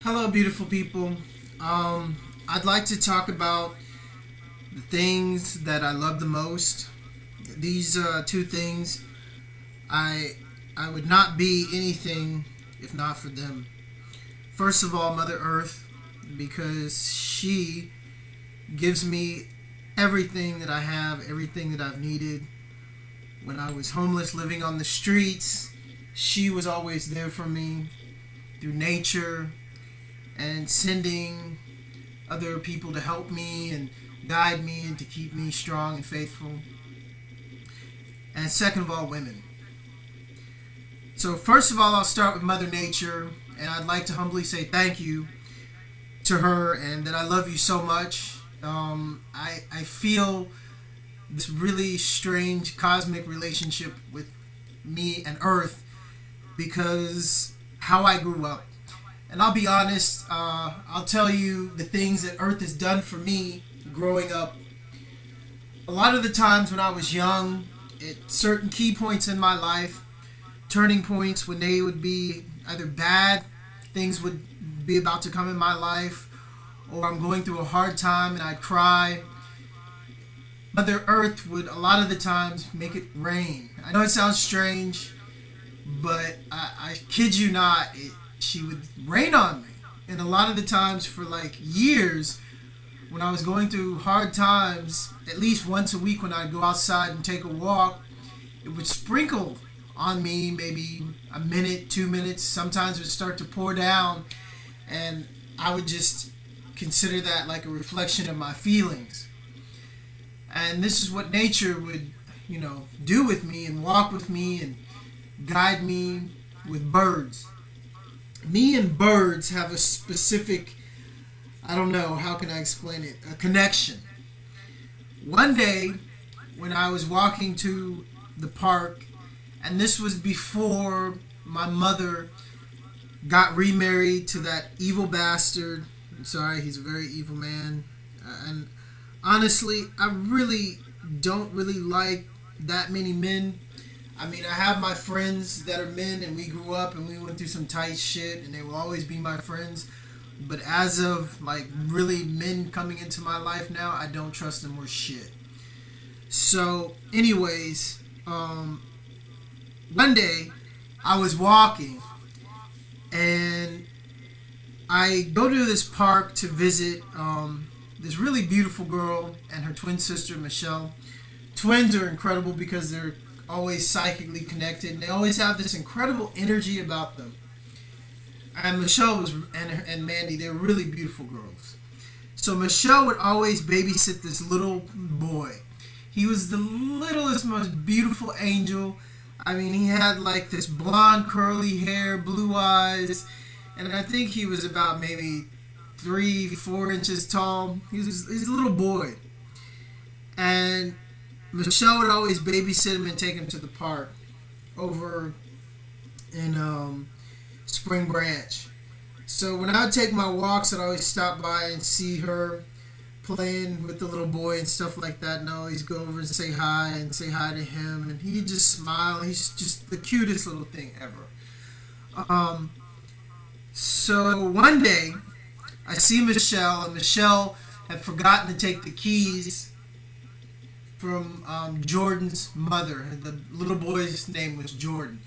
Hello, beautiful people. I'd like to talk about the things that I love the most. These two things, I I would not be anything if not for them. First of all, Mother Earth, because she gives me everything that I have, everything that I've needed. When I was homeless, living on the streets, she was always there for me through nature and sending other people to help me and guide me and to keep me strong and faithful. And second of all, women. So, first of all, I'll start with Mother Nature, and I'd like to humbly say thank you to her and that I love you so much. I feel this really strange cosmic relationship with me and Earth because how I grew up. And I'll be honest, I'll tell you the things that Earth has done for me growing up. A lot of the times when I was young, at certain key points in my life, turning points when they would be either bad, things would be about to come in my life, or I'm going through a hard time and I'd cry. Mother Earth would a lot of the times make it rain. I know it sounds strange, but I kid you not, she would rain on me. And a lot of the times for like years, when I was going through hard times, at least once a week when I'd go outside and take a walk, it would sprinkle on me maybe a minute, 2 minutes. Sometimes it would start to pour down, and I would just consider that like a reflection of my feelings. And this is what nature would, do with me and walk with me and guide me with birds. Me and birds have a specific, I don't know, how can I explain it, a connection. One day, when I was walking to the park, and this was before my mother got remarried to that evil bastard. I'm sorry, he's a very evil man. And honestly, I really don't really like that many men. I mean, I have my friends that are men, and we grew up and we went through some tight shit, and they will always be my friends. But as of like really men coming into my life now, I don't trust them worth shit. So, anyways, one day I was walking and I go to this park to visit this really beautiful girl and her twin sister Michelle. Twins are incredible because they're always psychically connected and they always have this incredible energy about them. And Michelle was and Mandy, they're really beautiful girls. So Michelle would always babysit this little boy. He was the littlest, most beautiful angel. I mean, he had like this blonde, curly hair, blue eyes, and I think he was about maybe 3, 4 inches tall. He's a little boy, and Michelle would always babysit him and take him to the park over in Spring Branch. So when I would take my walks, I'd always stop by and see her playing with the little boy and stuff like that, and I always go over and say hi to him, and he'd just smile. He's just the cutest little thing ever. So one day I see Michelle, and Michelle had forgotten to take the keys from Jordan's mother. The little boy's name was Jordan.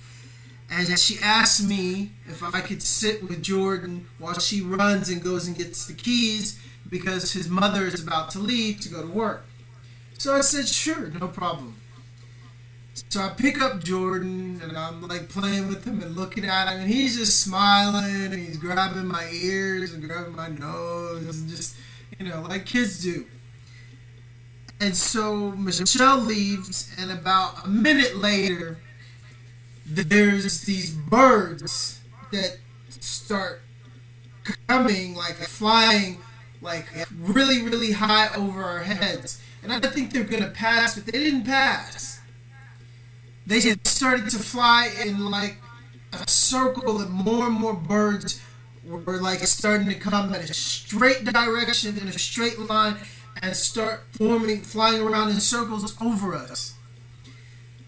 And she asked me if I could sit with Jordan while she runs and goes and gets the keys because his mother is about to leave to go to work. So I said, sure, no problem. So I pick up Jordan and I'm like playing with him and looking at him, and he's just smiling and he's grabbing my ears and grabbing my nose and just, like kids do. And so Michelle leaves, and about a minute later, there's these birds that start coming, like flying, like really, really high over our heads. And I think they're gonna pass, but they didn't pass. They had started to fly in like a circle, and more birds were like starting to come in a straight direction, in a straight line, and start flying around in circles over us.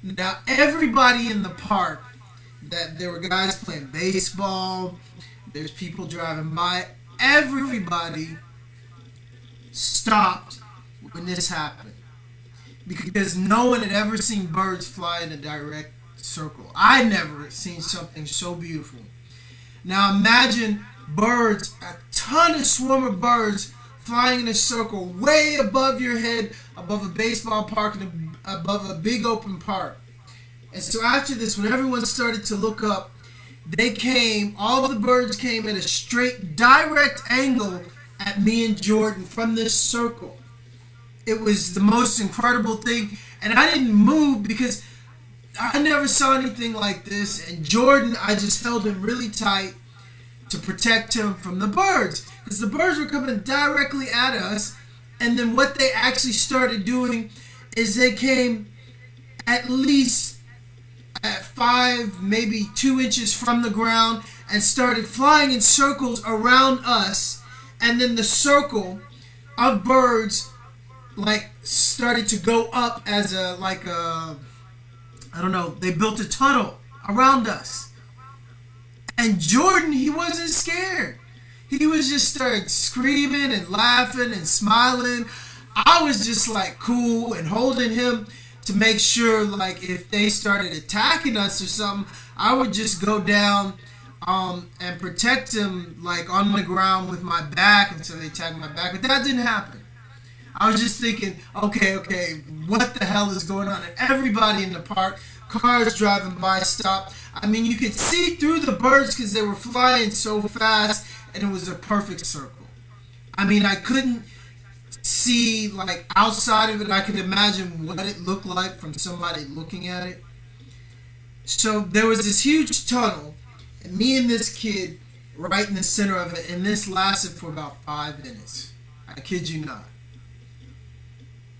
Now everybody in the park, that there were guys playing baseball, There's people driving by. Everybody stopped when this happened because no one had ever seen birds fly in a direct circle. I never seen something so beautiful. Now imagine birds, a ton of swarm of birds flying in a circle way above your head, above a baseball park and above a big open park. And so after this, when everyone started to look up, all the birds came at a straight, direct angle at me and Jordan from this circle. It was the most incredible thing. And I didn't move because I never saw anything like this. And Jordan, I just held him really tight to protect him from the birds. Because the birds were coming directly at us. And then what they actually started doing is they came at least at 5, maybe 2 inches from the ground and started flying in circles around us. And then the circle of birds started to go up as I don't know, they built a tunnel around us. And Jordan, he wasn't scared. He was just started screaming and laughing and smiling. I was just cool and holding him to make sure if they started attacking us or something, I would just go down and protect him on the ground with my back until they attacked my back. But that didn't happen. I was just thinking, okay, what the hell is going on? And everybody in the park, cars driving by, stopped. I mean, you could see through the birds because they were flying so fast, and it was a perfect circle. I mean, I couldn't see outside of it. I could imagine what it looked like from somebody looking at it. So there was this huge tunnel, and me and this kid right in the center of it, and this lasted for about 5 minutes. I kid you not.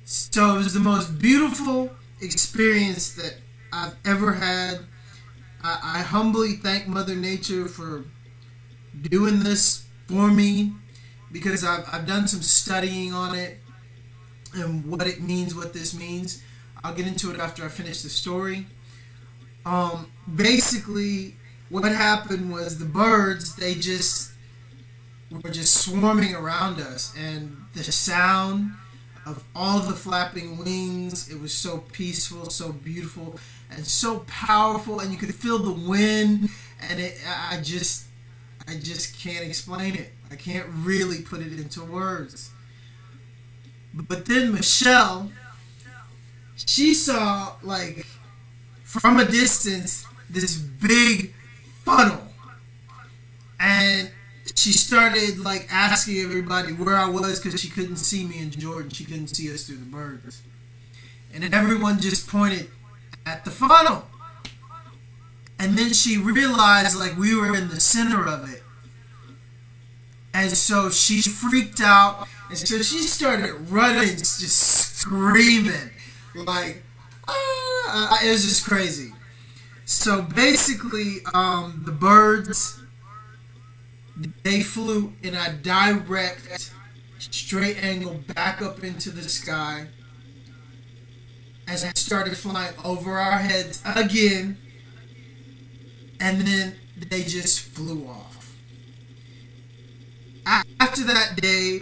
So it was the most beautiful experience that I've ever had. I humbly thank Mother Nature for doing this for me because I've done some studying on it and what it means, what this means. I'll get into it after I finish the story. Basically, what happened was the birds, they were just swarming around us, and the sound of all the flapping wings, it was so peaceful, so beautiful, and so powerful, and you could feel the wind, and I just can't explain it. I can't really put it into words. But then Michelle, she saw from a distance this big funnel, and she started asking everybody where I was because she couldn't see me and Jordan. She couldn't see us through the birds. And then everyone just pointed at the funnel. And then she realized we were in the center of it. And so she freaked out. And so she started running, just screaming. It was just crazy. So basically, the birds, they flew in a direct, straight angle back up into the sky as it started flying over our heads again, and then they just flew off. After that day,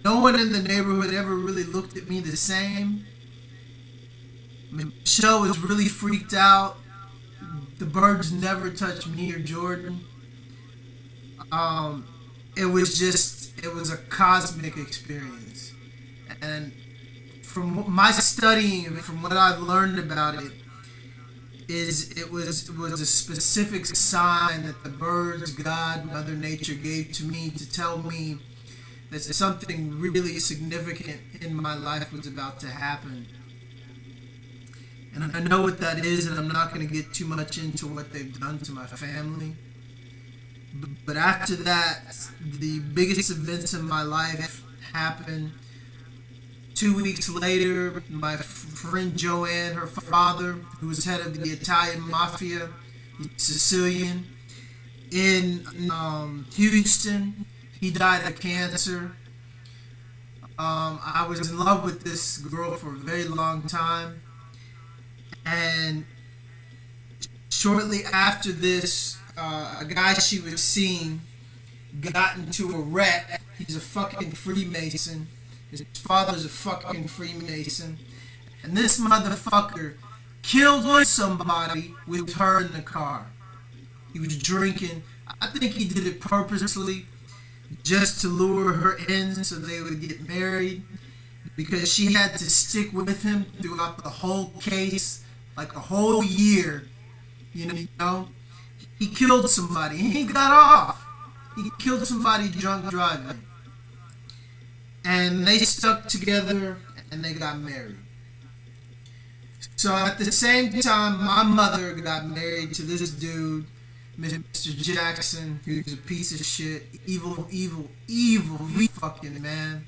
no one in the neighborhood ever really looked at me the same. Michelle was really freaked out. The birds never touched me or Jordan. It was a cosmic experience. And from my studying of it, from what I've learned about it, it was a specific sign that the birds, God, Mother Nature gave to me to tell me that something really significant in my life was about to happen. And I know what that is, and I'm not going to get too much into what they've done to my family. But after that, the biggest events in my life happened. 2 weeks later, my friend Joanne, her father, who was head of the Italian mafia, Sicilian, in Houston, he died of cancer. I was in love with this girl for a very long time. And shortly after this, a guy she was seeing got into a wreck. He's a fucking Freemason. His father's a fucking Freemason. And this motherfucker killed somebody with her in the car. He was drinking. I think he did it purposely just to lure her in so they would get married. Because she had to stick with him throughout the whole case, like a whole year. You know? He killed somebody. He got off. He killed somebody drunk driving. And they stuck together and they got married. So at the same time, my mother got married to this dude, Mr. Jackson, who's a piece of shit. Evil, fucking man.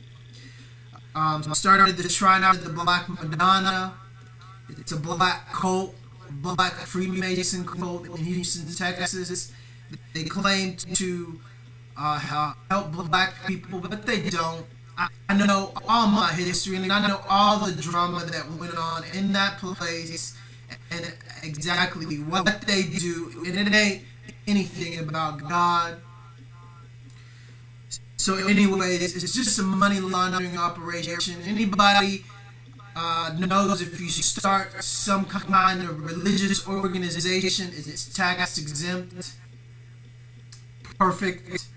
Started the Shrine of the Black Madonna. It's a black cult, black Freemason cult in Houston, Texas. They claim to help black people, but they don't. I know all my history, and I know all the drama that went on in that place, and exactly what they do, and it ain't anything about God. So anyways, it's just a money laundering operation. Anybody knows if you start some kind of religious organization, it's tax exempt. Perfect.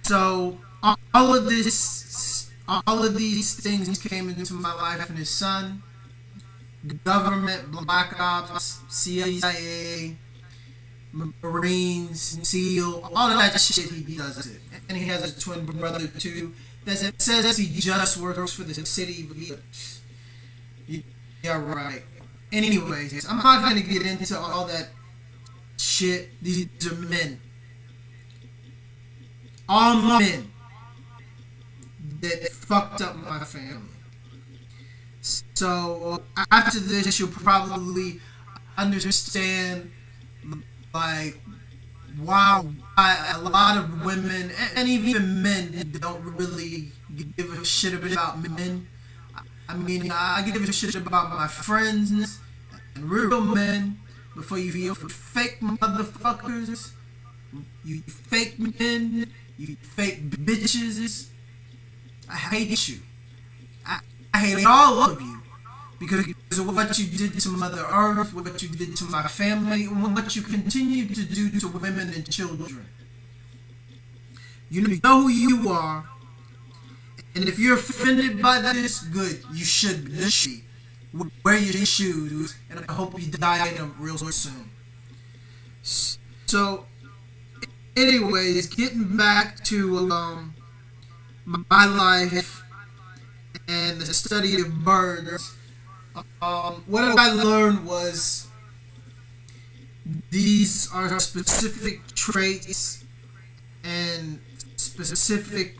So all of these things came into my life, and his son, government, black ops, CIA, Marines, SEAL, all of that shit, he does it. And he has a twin brother too that says he just works for the city. Yeah, right. Anyways, I'm not gonna get into all that shit. These are men. All men that fucked up my family. So after this, you'll probably understand, like, wow, a lot of women and even men don't really give a shit about men. I mean, I give a shit about my friends and real men before you feel for fake motherfuckers. You fake men, you fake bitches. I hate you. I hate all of you because of what you did to Mother Earth, what you did to my family, and what you continue to do to women and children. You know who you are, and if you're offended by this, good, you should be. Wear your shoes, and I hope you die in them real soon. So, anyways, getting back to my life and the study of birds, what I learned was these are specific traits and specific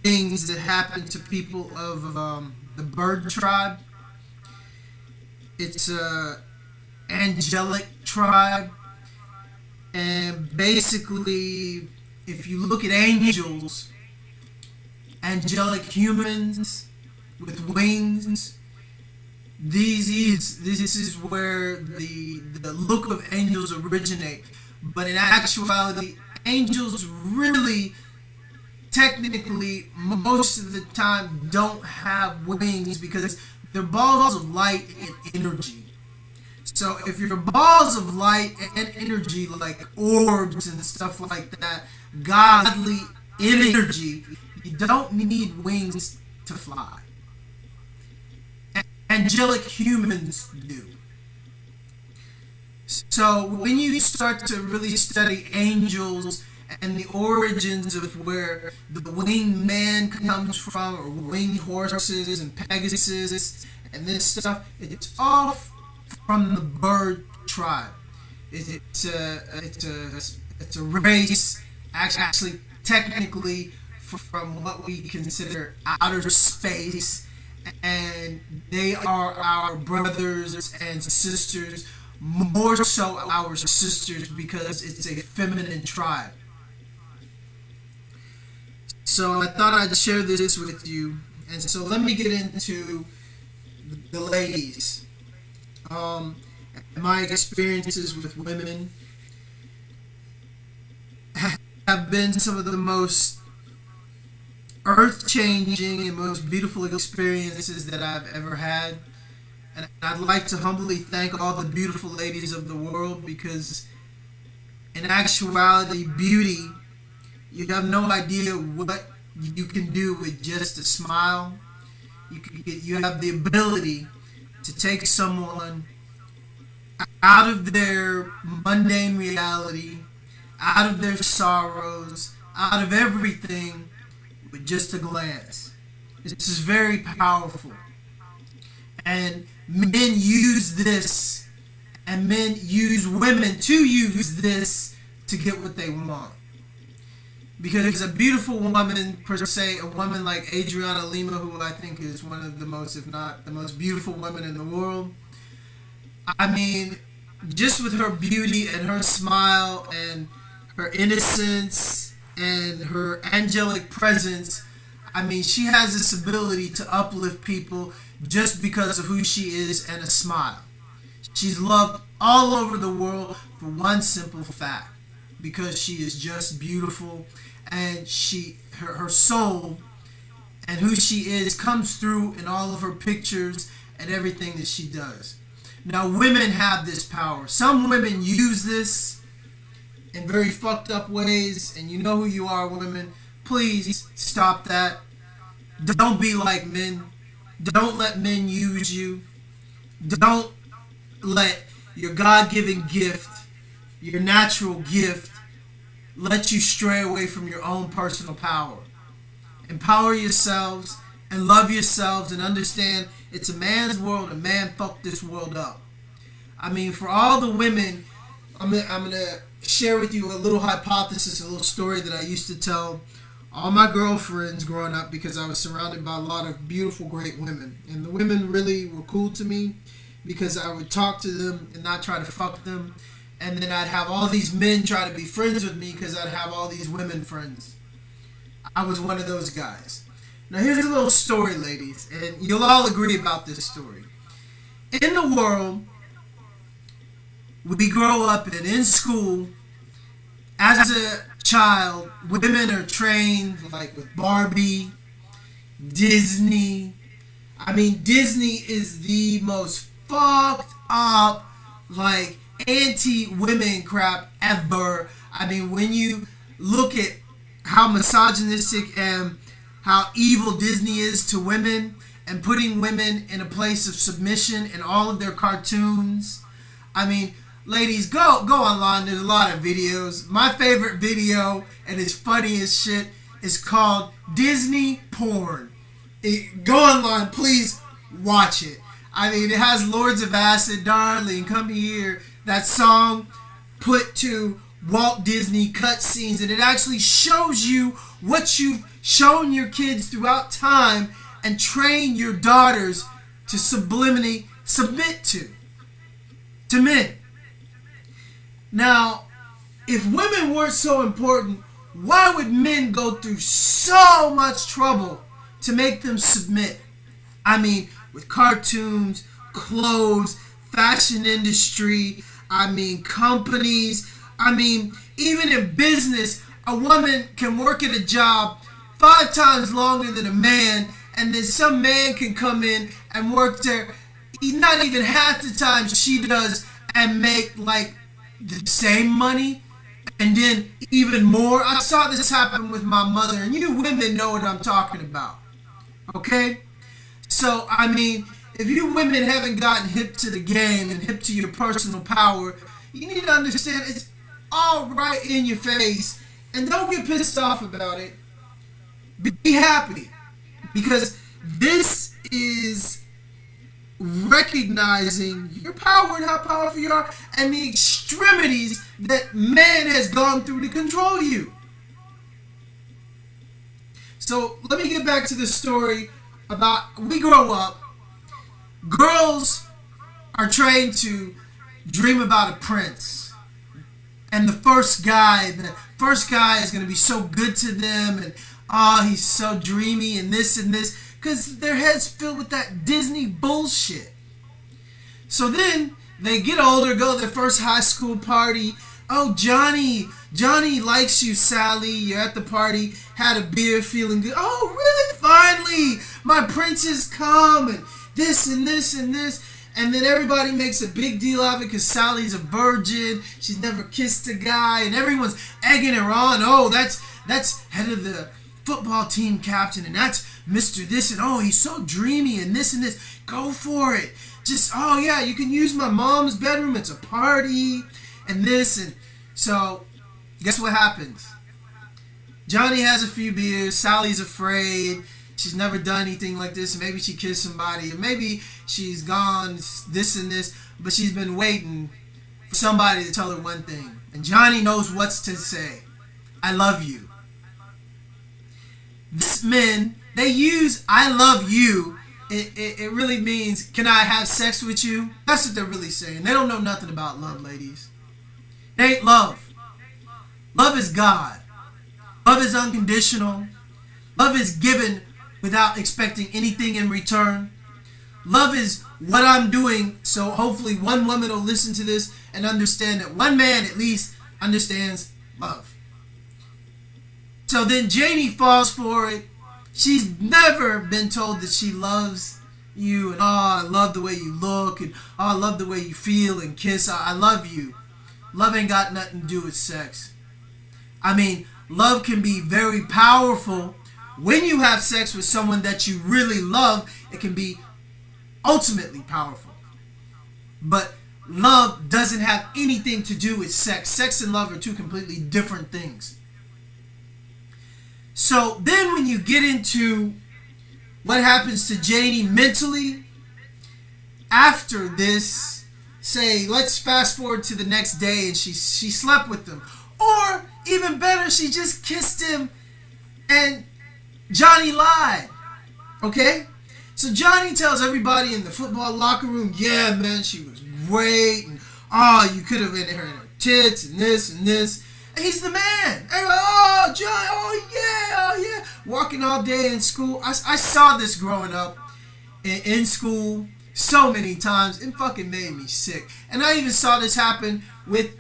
things that happen to people of the bird tribe. It's a angelic tribe, and basically, if you look at angels, angelic humans with wings, this is where the look of angels originate. But in actuality, angels really, technically, most of the time don't have wings because they're balls of light and energy. So if you're balls of light and energy, like orbs and stuff like that, godly energy, you don't need wings to fly. Angelic humans do. So when you start to really study angels and the origins of where the winged man comes from, or winged horses and Pegasus and this stuff, it's all from the bird tribe. It's a race, actually, technically, from what we consider outer space, and they are our brothers and sisters, more so our sisters because it's a feminine tribe. So I thought I'd share this with you, and so let me get into the ladies. My experiences with women. have been some of the most earth-changing and most beautiful experiences that I've ever had. And I'd like to humbly thank all the beautiful ladies of the world, because in actuality, beauty, you have no idea what you can do with just a smile. You have the ability to take someone out of their mundane reality, out of their sorrows, out of everything with just a glance. This is very powerful. And men use this, and men use women to use this to get what they want. Because a beautiful woman, per se, a woman like Adriana Lima, who I think is one of the most, if not the most beautiful women in the world, I mean, just with her beauty and her smile and her innocence and her angelic presence, I mean, she has this ability to uplift people just because of who she is and a smile. She's loved all over the world for one simple fact, because she is just beautiful, and her soul and who she is comes through in all of her pictures and everything that she does. Now, women have this power. Some women use this in very fucked up ways, and you know who you are, women. Please stop that. Don't be like men. Don't let men use you. Don't let your God-given gift, your natural gift, let you stray away from your own personal power. Empower yourselves and love yourselves, and understand it's a man's world, and man fucked this world up. I mean, for all the women, I'm gonna share with you a little hypothesis, a little story that I used to tell all my girlfriends growing up, because I was surrounded by a lot of beautiful, great women. And the women really were cool to me, because I would talk to them and not try to fuck them. And then I'd have all these men try to be friends with me because I'd have all these women friends. I was one of those guys. Now here's a little story, ladies, and you'll all agree about this story. In the world, we grow up in school, as a child, women are trained like with Barbie, Disney. I mean, Disney is the most fucked up, like, anti-women crap ever. I mean, when you look at how misogynistic and how evil Disney is to women, and putting women in a place of submission in all of their cartoons. I mean, ladies, go online. There's a lot of videos. My favorite video, and it's funny as shit, is called Disney Porn. Go online, please watch it. I mean, it has Lords of Acid, Darling, Come Here, that song put to Walt Disney cutscenes, and it actually shows you what you've shown your kids throughout time and train your daughters to subliminally submit to men. Now, if women weren't so important, why would men go through so much trouble to make them submit? I mean, with cartoons, clothes, fashion industry, I mean, companies, I mean, even in business, a woman can work at a job 5 times longer than a man, and then some man can come in and work there not even half the time she does and make like the same money, and then even more. I saw this happen with my mother, and you women know what I'm talking about. Okay? So, I mean, if you women haven't gotten hip to the game and hip to your personal power, you need to understand it's all right in your face, and don't get pissed off about it. Be happy, because this is recognizing your power and how powerful you are, and the extremities that man has gone through to control you. So let me get back to the story about, we grow up, girls are trained to dream about a prince, and the first guy is going to be so good to them, and he's so dreamy and this, because their head's filled with that Disney bullshit. So then they get older, go to their first high school party. Oh, Johnny, Johnny likes you, Sally. You're at the party, had a beer, feeling good. Oh, really? Finally, my prince has come, and this and this and this. And then everybody makes a big deal of it because Sally's a virgin. She's never kissed a guy, and everyone's egging her on. Oh, that's head of the football team captain, and that's Mr. This, and oh, he's so dreamy, and this and this. Go for it. Just, oh yeah, you can use my mom's bedroom. It's a party, and this, and so guess what happens? Johnny has a few beers. Sally's afraid. She's never done anything like this. Maybe she kissed somebody, or maybe she's gone this and this, but she's been waiting for somebody to tell her one thing. And Johnny knows what to say. I love you. These men, they use I love you. It really means, can I have sex with you? That's what they're really saying. They don't know nothing about love, ladies. It ain't love. Love is God. Love is unconditional. Love is given without expecting anything in return. Love is what I'm doing, so hopefully one woman will listen to this and understand that one man at least understands love. So then Janie falls for it. She's never been told that she loves you, and oh, I love the way you look, and oh, I love the way you feel and kiss. I love you. Love ain't got nothing to do with sex. I mean, love can be very powerful. When you have sex with someone that you really love, it can be ultimately powerful. But love doesn't have anything to do with sex. Sex and love are two completely different things. So then when you get into what happens to Janie mentally, after this, say, let's fast forward to the next day and she slept with him. Or even better, she just kissed him and Johnny lied. Okay? So Johnny tells everybody in the football locker room, yeah, man, she was great. And oh, you could have been her in her tits and this and this. And he's the man. And, oh, Johnny, oh, yeah. Walking all day in school. I saw this growing up in school so many times. It fucking made me sick. And I even saw this happen with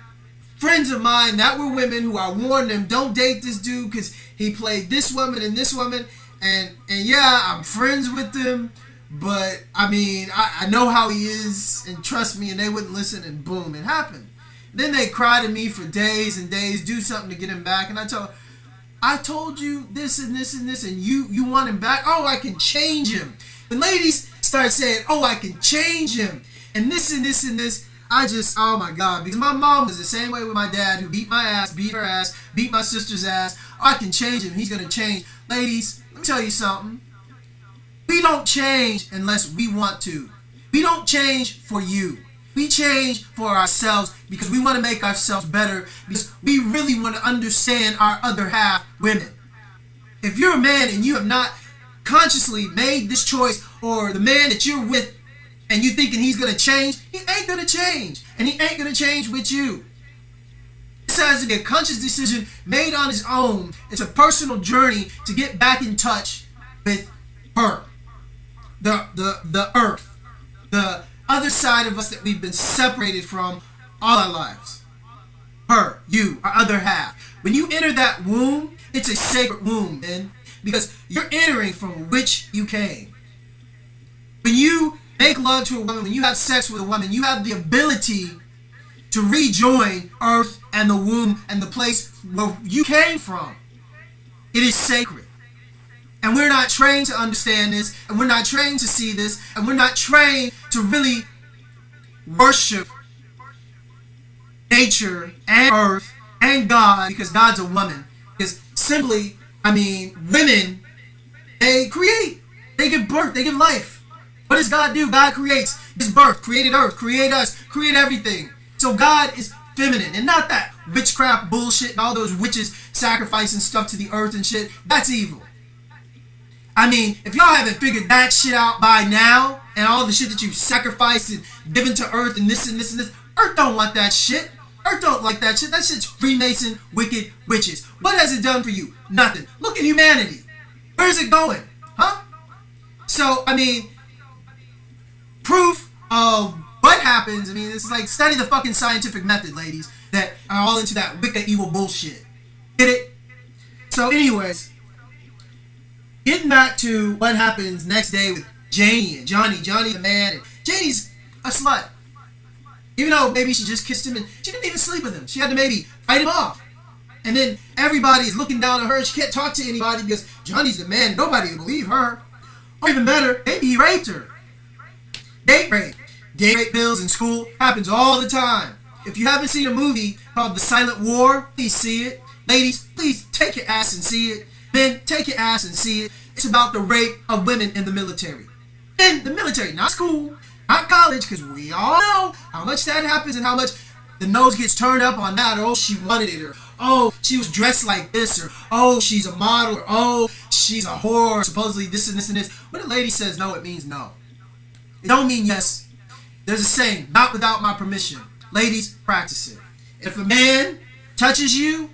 friends of mine that were women who I warned them, don't date this dude because he played this woman and this woman. And yeah, I'm friends with him. But, I mean, I know how he is. And trust me, and they wouldn't listen. And boom, it happened. Then they cry to me for days and days, do something to get him back. And I tell her, I told you this and this and this, and you want him back? Oh, I can change him. When ladies start saying, oh, I can change him, and this and this and this, I just, oh my God, because my mom was the same way with my dad, who beat my ass, beat her ass, beat my sister's ass. Oh, I can change him. He's going to change. Ladies, let me tell you something. We don't change unless we want to. We don't change for you. We change for ourselves because we want to make ourselves better, because we really want to understand our other half, women. If you're a man and you have not consciously made this choice, or the man that you're with and you thinking he's going to change, he ain't going to change. And he ain't going to change with you. This has to be a conscious decision made on his own. It's a personal journey to get back in touch with her. The earth. The other side of us that we've been separated from all our lives. Her, you, our other half. When you enter that womb, it's a sacred womb, man, because you're entering from which you came. When you make love to a woman, when you have sex with a woman, you have the ability to rejoin earth and the womb and the place where you came from. It is sacred. And we're not trained to understand this, and we're not trained to see this, and we're not trained to really worship nature and earth and God, because God's a woman. Because simply, I mean, women, they create, they give birth, they give life. What does God do? God creates, gives birth, created earth, create us, create everything. So God is feminine, and not that witchcraft bullshit and all those witches sacrificing stuff to the earth and shit. That's evil. I mean, if y'all haven't figured that shit out by now, and all the shit that you've sacrificed and given to earth and this and this and this, earth don't want that shit. Earth don't like that shit. That shit's Freemason, wicked witches. What has it done for you? Nothing. Look at humanity. Where's it going? Huh? So, I mean, proof of what happens, I mean, it's like study the fucking scientific method, ladies. that are all into that wicked evil bullshit. Get it? So anyways, getting back to what happens next day with Janie and Johnny. Johnny the man, and Janie's a slut. Even though maybe she just kissed him and she didn't even sleep with him. She had to maybe fight him off. And then everybody's looking down on her. She can't talk to anybody because Johnny's the man. Nobody will believe her. Or even better, maybe he raped her. Date rape. Date rape bills in school happens all the time. If you haven't seen a movie called The Silent War, please see it. Ladies, please take your ass and see it. Men, take your ass and see it. It's about the rape of women in the military. In the military, not school, not college, because we all know how much that happens and how much the nose gets turned up on that. Oh, she wanted it, or oh, she was dressed like this, or oh, she's a model, or oh, she's a whore, supposedly this and this and this. When a lady says no, it means no. It don't mean yes. There's a saying, not without my permission. Ladies, practice it. If a man touches you,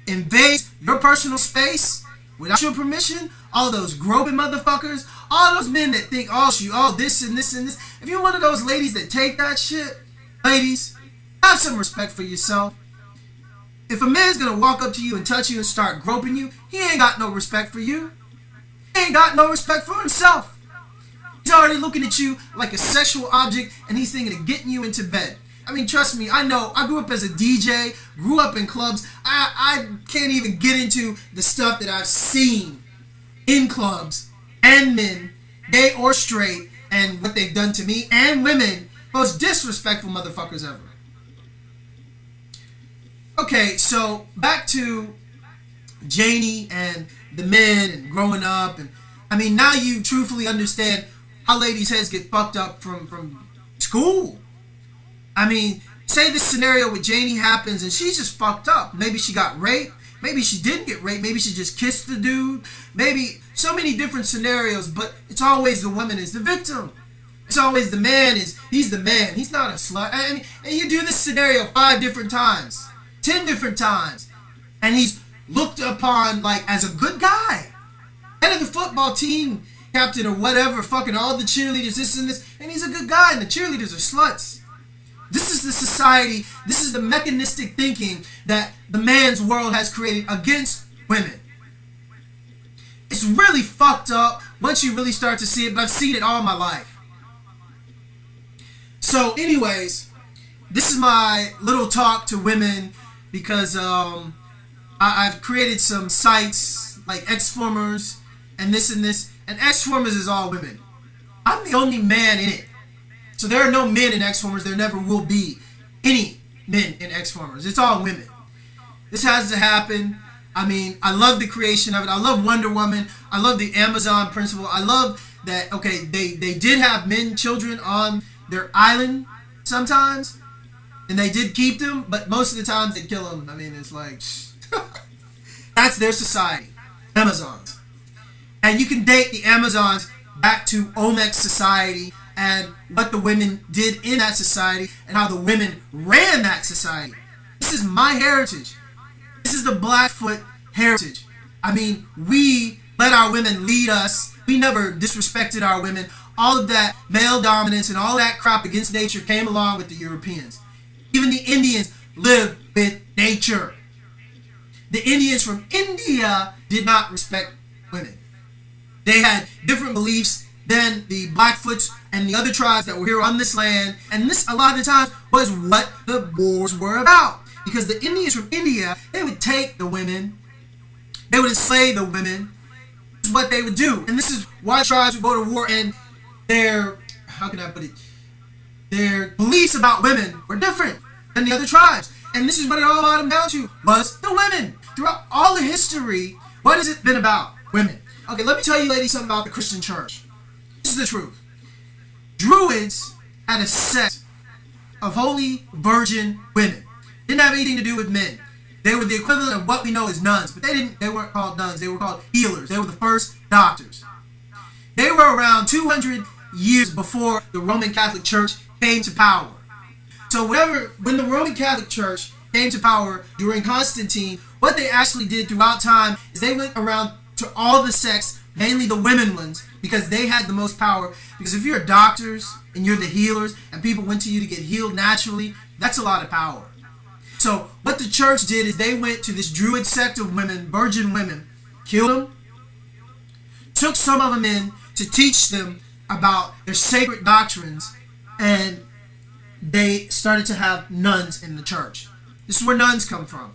invades your personal space without your permission, all those groping motherfuckers, all those men that think, oh, this and this and this. If you're one of those ladies that take that shit, ladies, have some respect for yourself. If a man's gonna walk up to you and touch you and start groping you, he ain't got no respect for you. He ain't got no respect for himself. He's already looking at you like a sexual object, and he's thinking of getting you into bed. I mean, trust me, I know. I grew up as a DJ, grew up in clubs. I can't even get into the stuff that I've seen in clubs and men, gay or straight, and what they've done to me and women. Most disrespectful motherfuckers ever. Okay, so back to Janie and the men and growing up. And I mean, now you truthfully understand how ladies' heads get fucked up from school. I mean, say this scenario with Janie happens and she's just fucked up. Maybe she got raped. Maybe she didn't get raped. Maybe she just kissed the dude. Maybe so many different scenarios, but it's always the woman is the victim. It's always the man he's the man. He's not a slut. I mean, and you do this scenario 5 different times, 10 different times, and he's looked upon like as a good guy. Head of the football team, captain or whatever, fucking all the cheerleaders, this and this, and he's a good guy, and the cheerleaders are sluts. This is the society, this is the mechanistic thinking that the man's world has created against women. It's really fucked up once you really start to see it, but I've seen it all my life. So anyways, this is my little talk to women because I've created some sites like X-Formers and this, and X-Formers is all women. I'm the only man in it. So there are no men in X-Formers. There never will be any men in X-Formers. It's all women. This has to happen. I mean, I love the creation of it. I love Wonder Woman. I love the Amazon principle. I love that, okay, they did have men, children on their island sometimes. And they did keep them, but most of the times they kill them. I mean, it's like, that's their society. Amazons. And you can date the Amazons back to Olmec society and what the women did in that society and how the women ran that society. This is my heritage. This is the Blackfoot heritage. I mean, we let our women lead us. We never disrespected our women. All of that male dominance and all that crap against nature came along with the Europeans. Even the Indians lived with nature. The Indians from India did not respect women. They had different beliefs than the Blackfoots and the other tribes that were here on this land. And this, a lot of the times, was what the wars were about. Because the Indians from India, they would take the women, they would enslave the women. This is what they would do. And this is why tribes would go to war, and their, how can I put it, their beliefs about women were different than the other tribes. And this is what it all bottomed down to, was the women. Throughout all the history, what has it been about? Women. Okay, let me tell you ladies something about the Christian church. This is the truth. Druids had a sect of holy virgin women. Didn't have anything to do with men. They were the equivalent of what we know as nuns, but they weren't called nuns. They were called healers. They were the first doctors. They were around 200 years before the Roman Catholic Church came to power. So when the Roman Catholic Church came to power during Constantine, what they actually did throughout time is they went around to all the sects, mainly the women ones, because they had the most power. Because if you're doctors and you're the healers and people went to you to get healed naturally, that's a lot of power. So what the church did is they went to this druid sect of women, virgin women, killed them, took some of them in to teach them about their sacred doctrines, and they started to have nuns in the church. This is where nuns come from.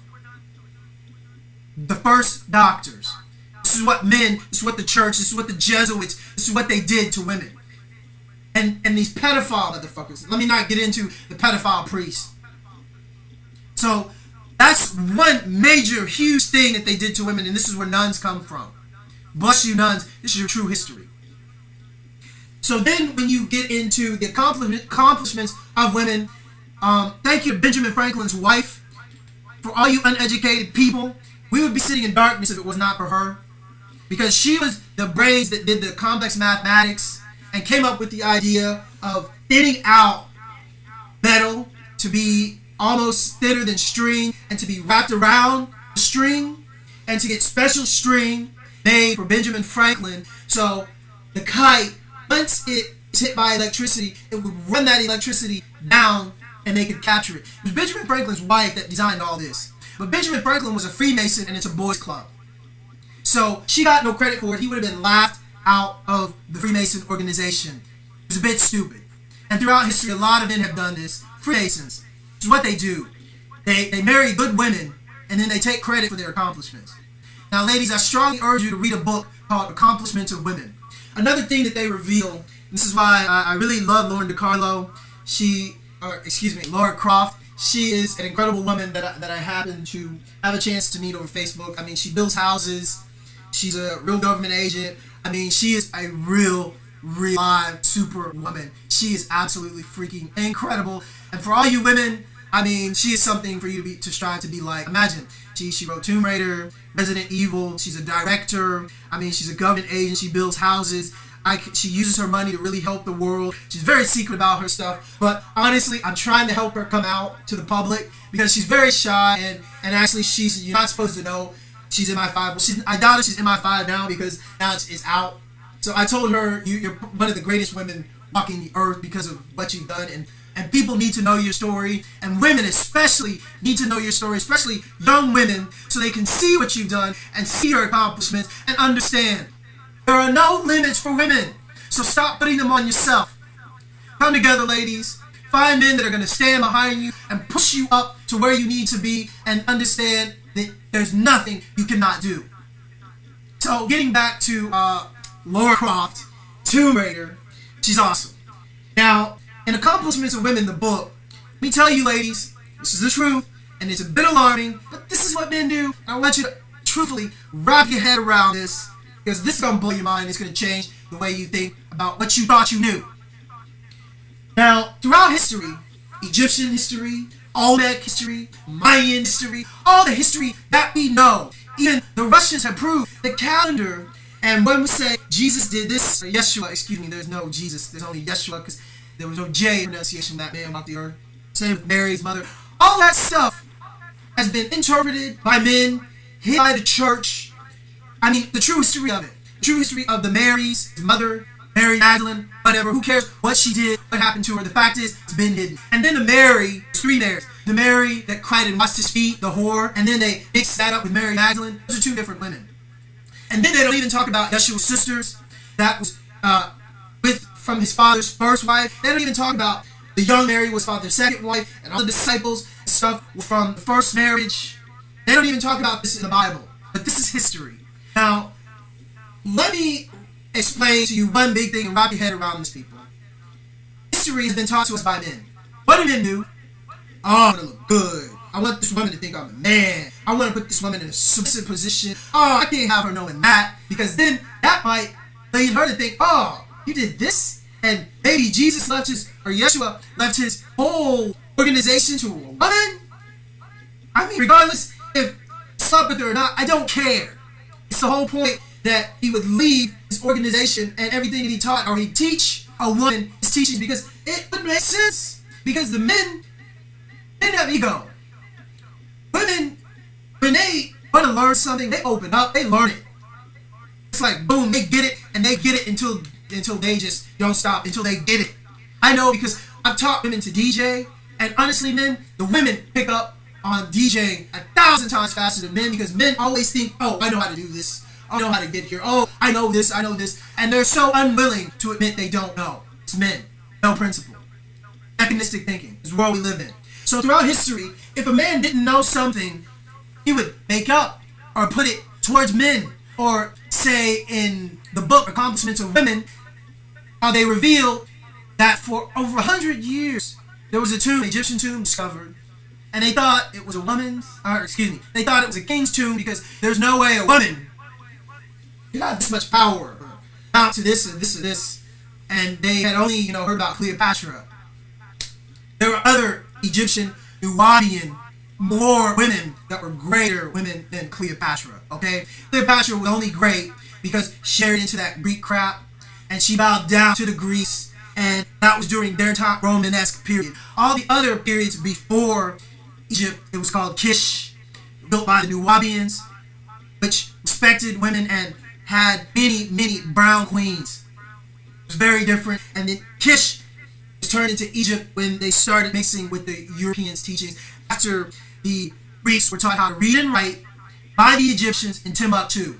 The first doctors. This is what the church, this is what the Jesuits, this is what they did to women. And these pedophile motherfuckers. Let me not get into the pedophile priests. So that's one major, huge thing that they did to women, and this is where nuns come from. Bless you, nuns. This is your true history. So then when you get into the accomplishments of women, thank you to Benjamin Franklin's wife. For all you uneducated people, we would be sitting in darkness if it was not for her. Because she was the brains that did the complex mathematics and came up with the idea of thinning out metal to be almost thinner than string and to be wrapped around the string and to get special string made for Benjamin Franklin. So the kite, once it is hit by electricity, it would run that electricity down and they could capture it. It was Benjamin Franklin's wife that designed all this. But Benjamin Franklin was a Freemason and it's a boys' club. So she got no credit for it. He would have been laughed out of the Freemason organization. It was a bit stupid. And throughout history, a lot of men have done this. Freemasons. This is what they do. They marry good women and then they take credit for their accomplishments. Now, ladies, I strongly urge you to read a book called Accomplishments of Women. Another thing that they reveal, this is why I really love Lauren DiCarlo. Laura Croft. She is an incredible woman that I happen to have a chance to meet over Facebook. I mean, she builds houses. She's a real government agent. I mean, she is a real live super woman. She is absolutely freaking incredible. And for all you women, I mean, she is something for you to strive to be like. Imagine, she wrote Tomb Raider, Resident Evil. She's a director. I mean, she's a government agent. She builds houses. She uses her money to really help the world. She's very secret about her stuff. But honestly, I'm trying to help her come out to the public because she's very shy. And actually, you're not supposed to know she's MI5. Well, I doubt if she's MI5 now because now it's out. So I told her, you're one of the greatest women walking the earth because of what you've done. And people need to know your story. And women especially need to know your story, especially young women, so they can see what you've done and see your accomplishments and understand. There are no limits for women, so stop putting them on yourself. Come together, ladies. Find men that are going to stand behind you and push you up to where you need to be and understand that there's nothing you cannot do. So getting back to Laura Croft, Tomb Raider, she's awesome. Now, in Accomplishments of Women, the book, let me tell you, ladies, this is the truth, and it's a bit alarming, but this is what men do. I want you to truthfully wrap your head around this. Because this is going to blow your mind. It's going to change the way you think about what you thought you knew. Now, throughout history, Egyptian history, Olmec history, Mayan history, all the history that we know, even the Russians have proved the calendar. And one would say, Jesus did this, or Yeshua, there's no Jesus, there's only Yeshua, because there was no J pronunciation of that man walked the earth. Same with Mary's mother. All that stuff has been interpreted by men, hid by the church. I mean, the true history of it. The true history of the Mary's mother, Mary Magdalene, whatever. Who cares what she did, what happened to her? The fact is, it's been hidden. And then the Mary, there's three Marys. The Mary that cried and washed his feet, the whore, and then they mix that up with Mary Magdalene. Those are two different women. And then they don't even talk about Yeshua's sisters. That was from his father's first wife. They don't even talk about the young Mary was father's second wife, and all the disciples and stuff were from the first marriage. They don't even talk about this in the Bible. But this is history. Now, let me explain to you one big thing and wrap your head around this, people. History has been taught to us by men. What do men do? Oh, I want to look good. I want this woman to think I'm a man. I want to put this woman in a submissive position. Oh, I can't have her knowing that, because then that might lead her to think, oh, you did this? And maybe Jesus Yeshua left his whole organization to a woman? I mean, regardless if I slept with her or not, I don't care. It's the whole point that he would leave his organization and everything that he taught, or he'd teach a woman his teachings, because it would make sense. Because the men didn't have ego. Women, when they want to learn something, they open up, they learn it. It's like, boom, they get it, and they get it until they just don't stop, until they get it. I know, because I've taught women to DJ, and honestly, men, the women pick up on DJing 1,000 times faster than men because men always think, oh, I know how to do this. I know how to get here. Oh, I know this. I know this. And they're so unwilling to admit they don't know. It's men. No principle. Mechanistic thinking is the world we live in. So throughout history, if a man didn't know something, he would make up or put it towards men. Or say in the book Accomplishments of Women, how they revealed that for over 100 years, there was a tomb, an Egyptian tomb discovered, and they thought it was a woman's, or excuse me, they thought it was a king's tomb because there's no way a woman could have this much power, or amount to this or this or this, and they had only, heard about Cleopatra. There were other Egyptian, Nubian, more women that were greater women than Cleopatra, okay? Cleopatra was only great because she shared into that Greek crap, and she bowed down to the Greeks, and that was during their time Romanesque period. All the other periods before Egypt, it was called Kish, built by the Nubians, which respected women and had many, many brown queens. It was very different, and then Kish was turned into Egypt when they started mixing with the Europeans' teachings after the Greeks were taught how to read and write by the Egyptians in Timbuktu.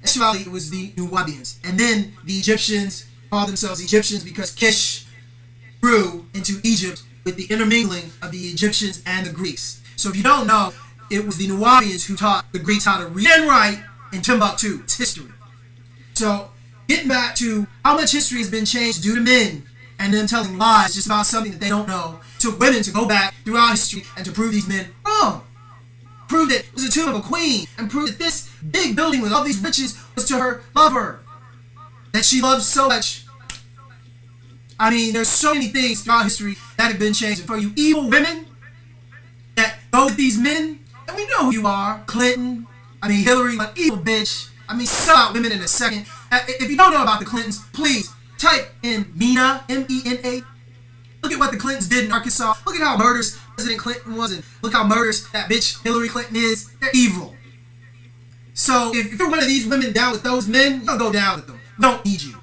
Actually, it was the Nubians. And then the Egyptians called themselves Egyptians because Kish grew into Egypt with the intermingling of the Egyptians and the Greeks. So if you don't know, it was the Nubians who taught the Greeks how to read and write in Timbuktu. It's history. So getting back to how much history has been changed due to men and them telling lies just about something that they don't know, took women to go back throughout history and to prove these men wrong. Prove that it was a tomb of a queen, and prove that this big building with all these riches was to her lover, that she loved so much. I mean, there's so many things throughout history that have been changed. And for you evil women that go with these men, and we know who you are, Clinton, Hillary, like evil bitch. Sell out women in a second. If you don't know about the Clintons, please type in MENA, MENA. Look at what the Clintons did in Arkansas. Look at how murderous President Clinton was, and look how murderous that bitch Hillary Clinton is. They're evil. So if you're one of these women down with those men, you'll go down with them. We don't need you.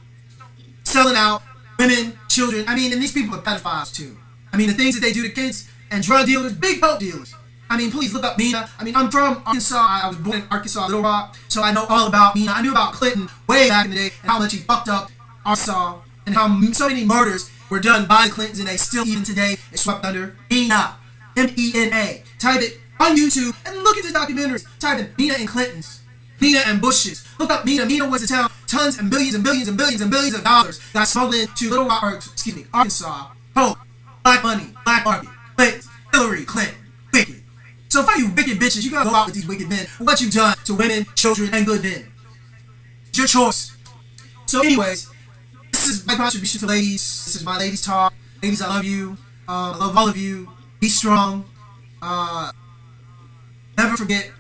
Selling out women, children. And these people are pedophiles too. The things that they do to kids and drug dealers, big dope dealers. Please look up MENA. I'm from Arkansas. I was born in Arkansas, Little Rock, so I know all about MENA. I knew about Clinton way back in the day and how much he fucked up Arkansas and how so many murders were done by the Clintons, and they still, even today, is swept under MENA. MENA. Type it on YouTube and look at the documentaries. Type in MENA and Clintons. MENA and Bushes. Look up MENA. MENA was a town, tons and billions and billions and billions and billions of dollars got smuggled into Little Rock, Arkansas. Hope, black money, black market, Clinton, Hillary Clinton, wicked. So for you wicked bitches, you gotta go out with these wicked men. What you've done to women, children, and good men. It's your choice. So anyways, this is my contribution to ladies. This is my ladies talk. Ladies, I love you. I love all of you. Be strong. Never forget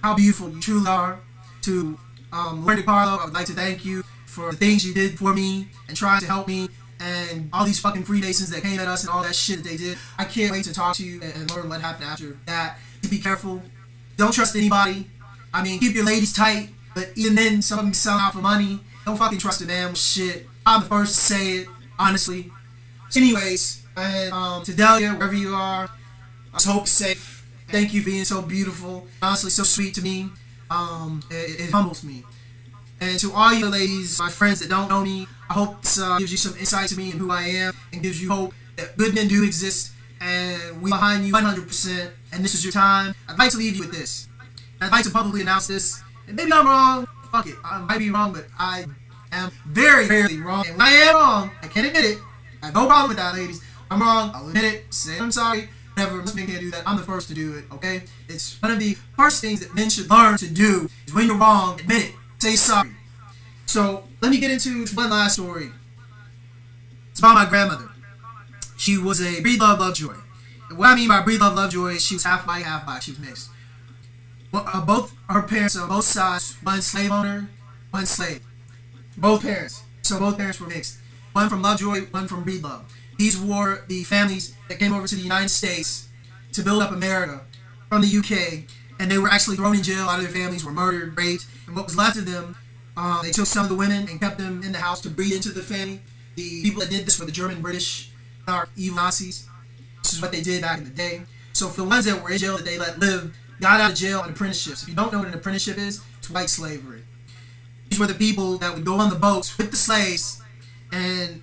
how beautiful you truly are. To Lauren DiCarlo, I would like to thank you for the things you did for me and trying to help me, and all these fucking Freemasons that came at us and all that shit that they did. I can't wait to talk to you and learn what happened after that. Be careful. Don't trust anybody. Keep your ladies tight, but even then, some of them selling out for money. Don't fucking trust a man with shit. I'm the first to say it, honestly. Anyways, and to Delia, wherever you are, I hope you're safe. Thank you for being so beautiful. Honestly, so sweet to me. It humbles me. And to all you ladies, my friends that don't know me, I hope this gives you some insight to me and who I am, and gives you hope that good men do exist, and we behind you 100%, and this is your time. I'd like to leave you with this. I'd like to publicly announce this, and maybe I'm wrong. Fuck it, I might be wrong, but I am very, very wrong. And when I am wrong, I can admit it. I have no problem with that, ladies. I'm wrong, I'll admit it, say I'm sorry. Whatever, most men can't do that. I'm the first to do it, okay? It's one of the first things that men should learn to do is when you're wrong, admit it. Say sorry. So, let me get into one last story. It's about my grandmother. She was a breed, love, lovejoy. And what I mean by breed, love, lovejoy is she was half white, half black. She was mixed. Well, both her parents on both sides, one slave owner, one slave. Both parents. So both parents were mixed. One from Lovejoy, one from breed love. These were the families that came over to the United States to build up America from the UK, and they were actually thrown in jail. A lot of their families were murdered, raped, and what was left of them, they took some of the women and kept them in the house to breed into the family. The people that did this were the German, British, our evil Nazis. This is what they did back in the day. So for the ones that were in jail that they let live, got out of jail on apprenticeships. If you don't know what an apprenticeship is, it's white slavery. These were the people that would go on the boats with the slaves and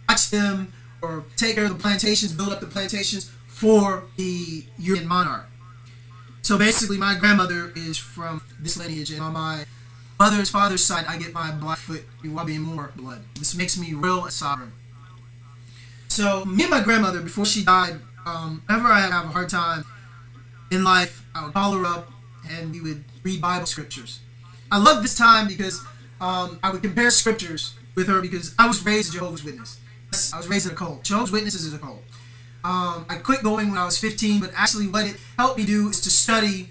watch them or take care of the plantations, build up the plantations for the European monarch. So basically, my grandmother is from this lineage, and on my mother's father's side, I get my Blackfoot Wabi Moor blood. This makes me real a sovereign. So me and my grandmother, before she died, whenever I have a hard time in life, I would call her up and we would read Bible scriptures. I love this time because I would compare scriptures with her because I was raised a Jehovah's Witness. I was raised in a cult. Jehovah's Witnesses is a cult. I quit going when I was 15, but actually what it helped me do is to study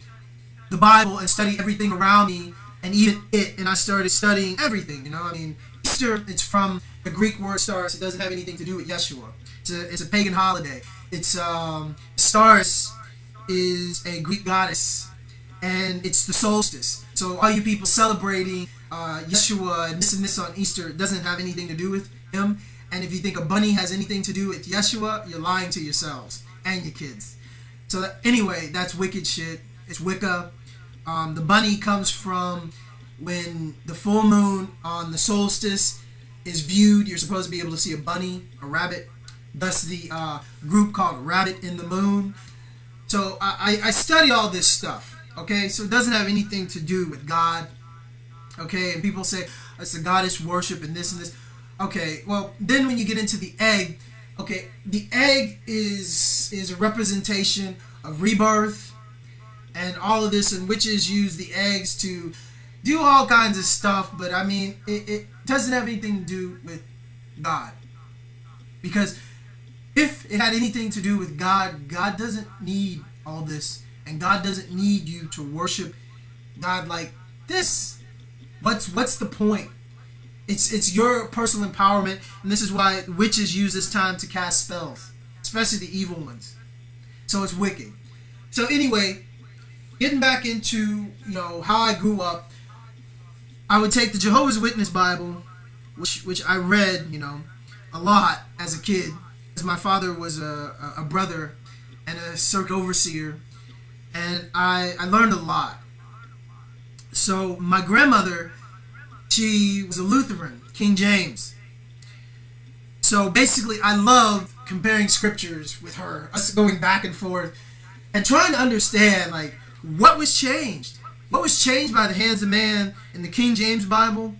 the Bible and study everything around me and even it. And I started studying everything, you know. I mean, Easter, it's from the Greek word stars. It doesn't have anything to do with Yeshua. It's a pagan holiday. It's stars is a Greek goddess, and it's the solstice. So all you people celebrating Yeshua and this on Easter, it doesn't have anything to do with him. And if you think a bunny has anything to do with Yeshua, you're lying to yourselves and your kids. So anyway, that's wicked shit. It's Wicca. The bunny comes from when the full moon on the solstice is viewed. You're supposed to be able to see a bunny, a rabbit. Thus the group called Rabbit in the Moon. So I study all this stuff. Okay, so it doesn't have anything to do with God. Okay, and people say it's the goddess worship and this and this. Okay, well, then when you get into the egg, okay, the egg is a representation of rebirth and all of this, and witches use the eggs to do all kinds of stuff, but I mean, it doesn't have anything to do with God. Because if it had anything to do with God, God doesn't need all this, and God doesn't need you to worship God like this. What's the point? It's your personal empowerment, and this is why witches use this time to cast spells, especially the evil ones. So it's wicked. So anyway, getting back into how I grew up, I would take the Jehovah's Witness Bible, which I read a lot as a kid, because my father was a brother and a circuit overseer, and I learned a lot. So my grandmother, she was a Lutheran, King James. So basically, I loved comparing scriptures with her, us going back and forth, and trying to understand what was changed. What was changed by the hands of man in the King James Bible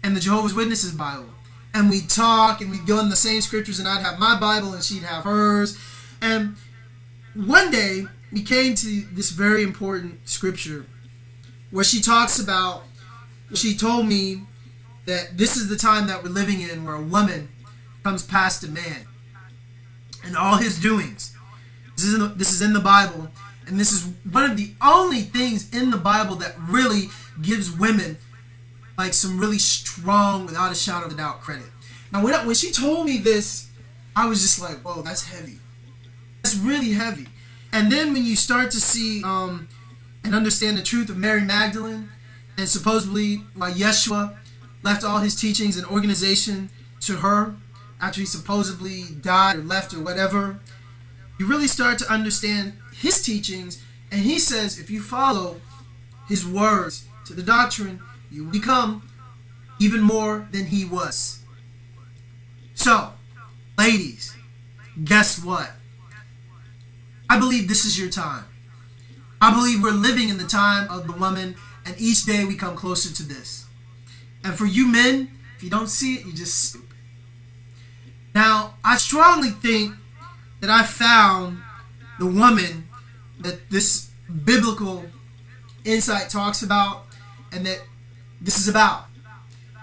and the Jehovah's Witnesses Bible. And we'd talk and we'd go in the same scriptures, and I'd have my Bible and she'd have hers. And one day we came to this very important scripture where she talks about, she told me that this is the time that we're living in where a woman comes past a man and all his doings. This is in the Bible, and this is one of the only things in the Bible that really gives women some really strong, without a shadow of a doubt, credit. Now when she told me this, I was just like, whoa, that's heavy. That's really heavy. And then when you start to see and understand the truth of Mary Magdalene, and supposedly why Yeshua left all his teachings and organization to her after he supposedly died or left or whatever, you really start to understand his teachings. And he says if you follow his words to the doctrine, you will become even more than he was. So, ladies, guess what? I believe this is your time. I believe we're living in the time of the woman, and each day we come closer to this. And for you men, if you don't see it, you're just stupid. Now, I strongly think that I found the woman that this biblical insight talks about and that this is about.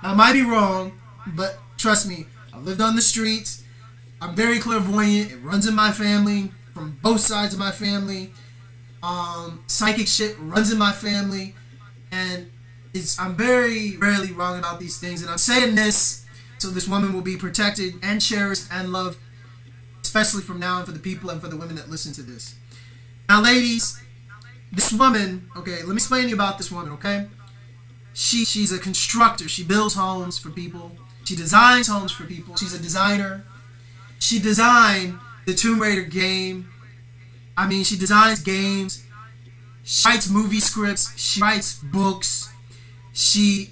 Now, I might be wrong, but trust me, I've lived on the streets. I'm very clairvoyant. It runs in my family, from both sides of my family. Psychic shit runs in my family, and I'm very rarely wrong about these things. And I'm saying this so this woman will be protected and cherished and loved, especially from now on for the people and for the women that listen to this. Now, ladies, this woman, okay, let me explain to you about this woman, okay? She's a constructor. She builds homes for people. She designs homes for people. She's a designer. She designed the Tomb Raider game. I mean, she designs games, she writes movie scripts, she writes books. She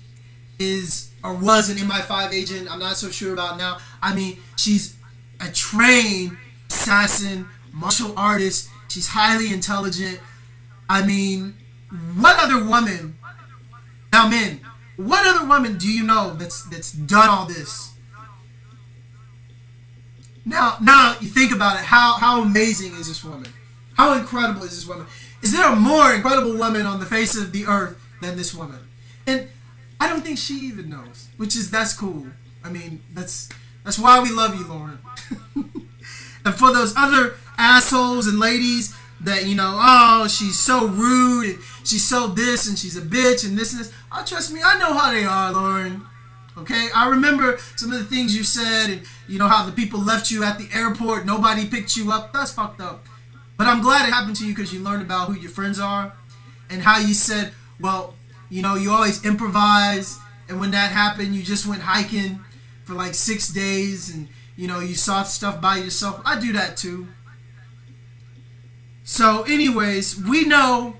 is or was an MI5 agent. I'm not so sure about now. I mean, she's a trained assassin, martial artist. She's highly intelligent. I mean, what other woman? Now, men, what other woman do you know that's done all this? Now you think about it. How amazing is this woman? How incredible is this woman? Is there a more incredible woman on the face of the earth than this woman? And I don't think she even knows, that's cool. I mean, that's why we love you, Lauren. And for those other assholes and ladies that, oh, she's so rude and she's so this and she's a bitch and this. Oh, trust me, I know how they are, Lauren. Okay, I remember some of the things you said, and how the people left you at the airport, nobody picked you up. That's fucked up. But I'm glad it happened to you because you learned about who your friends are and how you said, well, you always improvise, and when that happened, you just went hiking for like 6 days, and you saw stuff by yourself. I do that too. So anyways, we know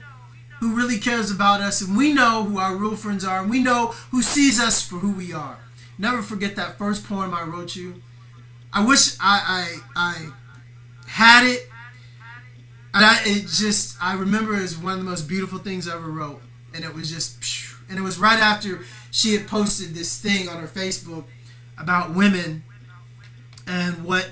who really cares about us, and we know who our real friends are, and we know who sees us for who we are. Never forget that first poem I wrote you. I wish I had it. And I remember it was one of the most beautiful things I ever wrote. And it was and it was right after she had posted this thing on her Facebook about women and what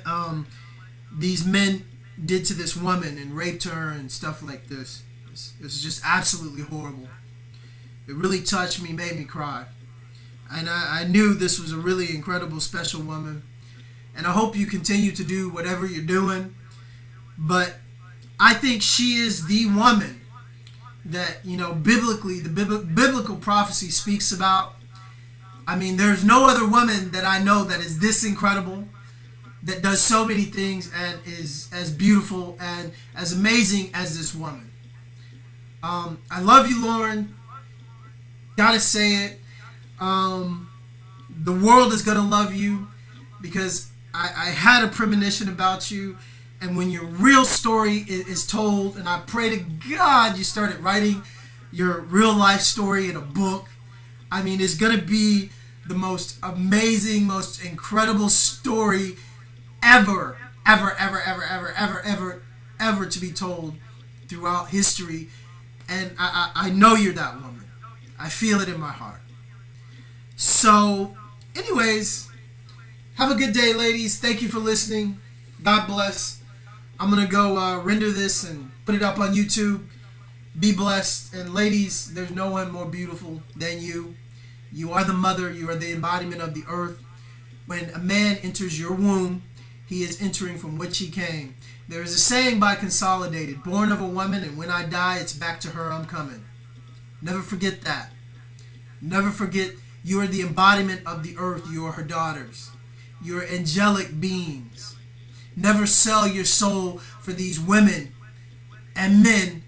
these men did to this woman and raped her and stuff like this. It was just absolutely horrible. It really touched me, made me cry. And I knew this was a really incredible, special woman. And I hope you continue to do whatever you're doing. But I think she is the woman that, biblically, the biblical prophecy speaks about. I mean, there's no other woman that I know that is this incredible, that does so many things and is as beautiful and as amazing as this woman. I love you, Lauren. Gotta say it. The world is gonna love you because I had a premonition about you. And when your real story is told, and I pray to God you started writing your real life story in a book. I mean, it's going to be the most amazing, most incredible story ever to be told throughout history. And I know you're that woman. I feel it in my heart. So, anyways, have a good day, ladies. Thank you for listening. God bless. I'm going to go render this and put it up on YouTube. Be blessed. And ladies, there's no one more beautiful than you. You are the mother. You are the embodiment of the earth. When a man enters your womb, he is entering from which he came. There is a saying by Consolidated, born of a woman, and when I die, it's back to her I'm coming. Never forget that. Never forget you are the embodiment of the earth. You are her daughters. You are angelic beings. Never sell your soul for these women and men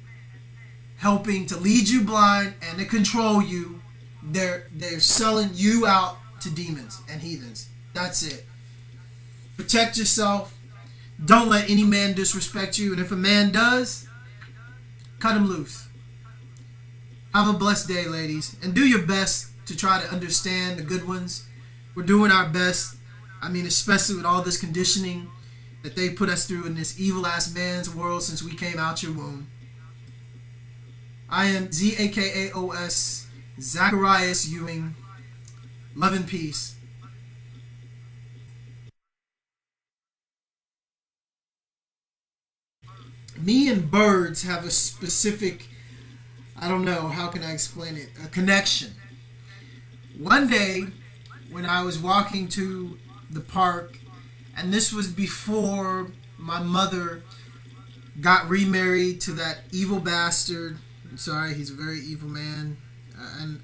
helping to lead you blind and to control you. They're selling you out to demons and heathens. That's it. Protect yourself. Don't let any man disrespect you. And if a man does, cut him loose. Have a blessed day, ladies. And do your best to try to understand the good ones. We're doing our best. I mean, especially with all this conditioning that they put us through in this evil-ass man's world since we came out your womb. I am Zakaos, Zacharias Ewing. Love and peace. Me and birds have a specific, I don't know, how can I explain it, a connection. One day, when I was walking to the park, and this was before my mother got remarried to that evil bastard. I'm sorry, he's a very evil man. And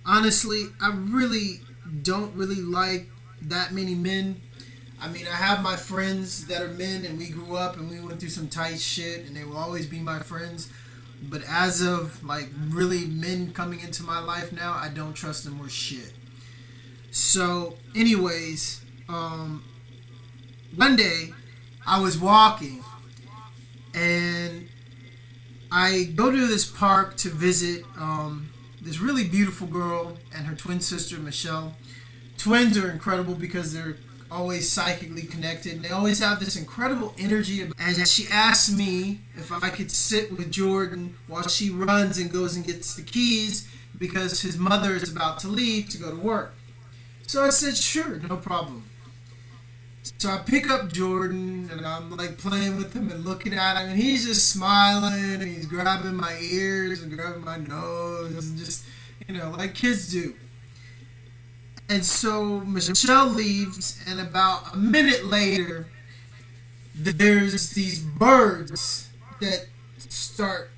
honestly, I really don't really like that many men. I mean, I have my friends that are men, and we grew up and we went through some tight shit, and they will always be my friends. But as of, like, really men coming into my life now, I don't trust them worth shit. So, anyways, one day, I was walking, and I go to this park to visit this really beautiful girl and her twin sister Michelle. Twins are incredible because they're always psychically connected, and they always have this incredible energy. And she asked me if I could sit with Jordan while she runs and goes and gets the keys because his mother is about to leave to go to work. So I said, sure, no problem. So I pick up Jordan and I'm like playing with him and looking at him, and he's just smiling and he's grabbing my ears and grabbing my nose and just, like kids do. And so Michelle leaves, and about a minute later, there's these birds that start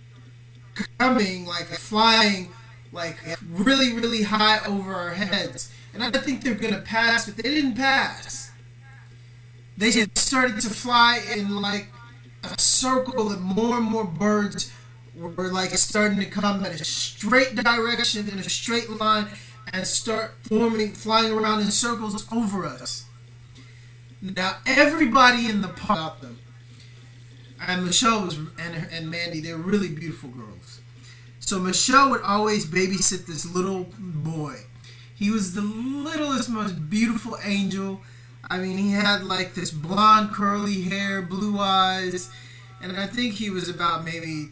coming, like flying, like really, really high over our heads. And I think they're gonna pass, but they didn't pass. They started to fly in like a circle, and more birds were like starting to come in a straight direction, in a straight line, and start flying around in circles over us. Now everybody in the park about them, and Michelle and Mandy, they're really beautiful girls. So Michelle would always babysit this little boy. He was the littlest, most beautiful angel. I mean, he had like this blonde curly hair, blue eyes, and I think he was about maybe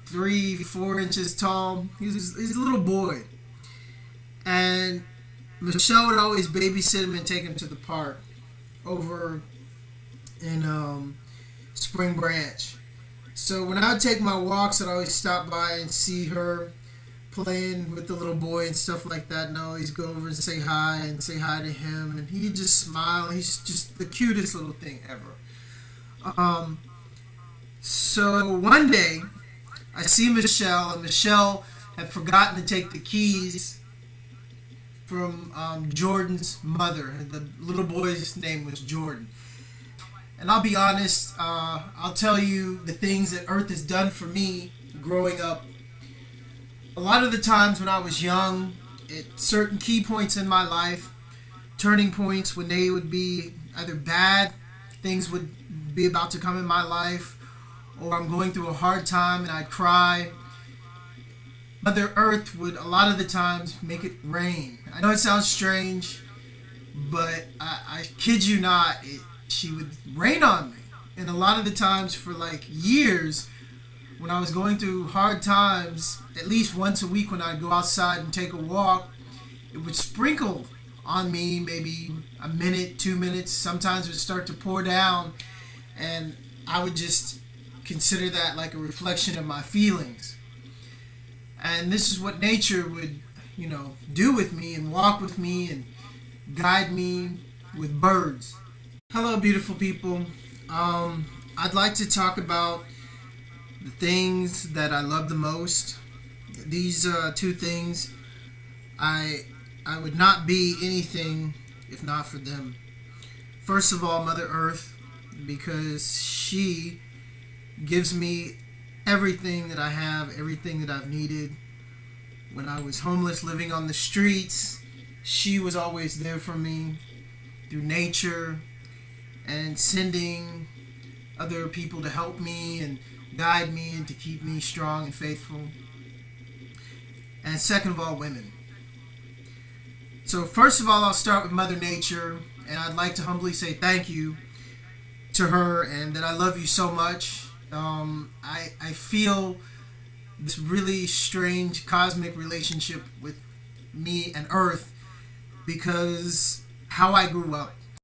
3-4 inches tall. He's a little boy. And Michelle would always babysit him and take him to the park over in Spring Branch. So when I would take my walks, I'd always stop by and see her playing with the little boy and stuff like that, and I always go over and say hi to him, and he'd just smile. He's just the cutest little thing ever. So one day, I see Michelle, and Michelle had forgotten to take the keys from Jordan's mother. The little boy's name was Jordan. And I'll be honest, I'll tell you the things that Earth has done for me growing up. A lot of the times when I was young, at certain key points in my life, turning points when they would be either bad, things would be about to come in my life, or I'm going through a hard time and I'd cry, Mother Earth would a lot of the times make it rain. I know it sounds strange, but I kid you not, she would rain on me. And a lot of the times for like years, when I was going through hard times, at least once a week when I'd go outside and take a walk, it would sprinkle on me maybe a minute, 2 minutes. Sometimes it would start to pour down, and I would just consider that like a reflection of my feelings. And this is what nature would, do with me and walk with me and guide me with birds. Hello, beautiful people. I'd like to talk about the things that I love the most. These two things, I would not be anything if not for them. First of all, Mother Earth, because she gives me everything that I have, everything that I've needed. When I was homeless, living on the streets, she was always there for me through nature and sending other people to help me and guide me and to keep me strong and faithful. And second of all, women. So first of all, I'll start with Mother Nature, and I'd like to humbly say thank you to her and that I love you so much. I feel this really strange cosmic relationship with me and Earth because how I grew up.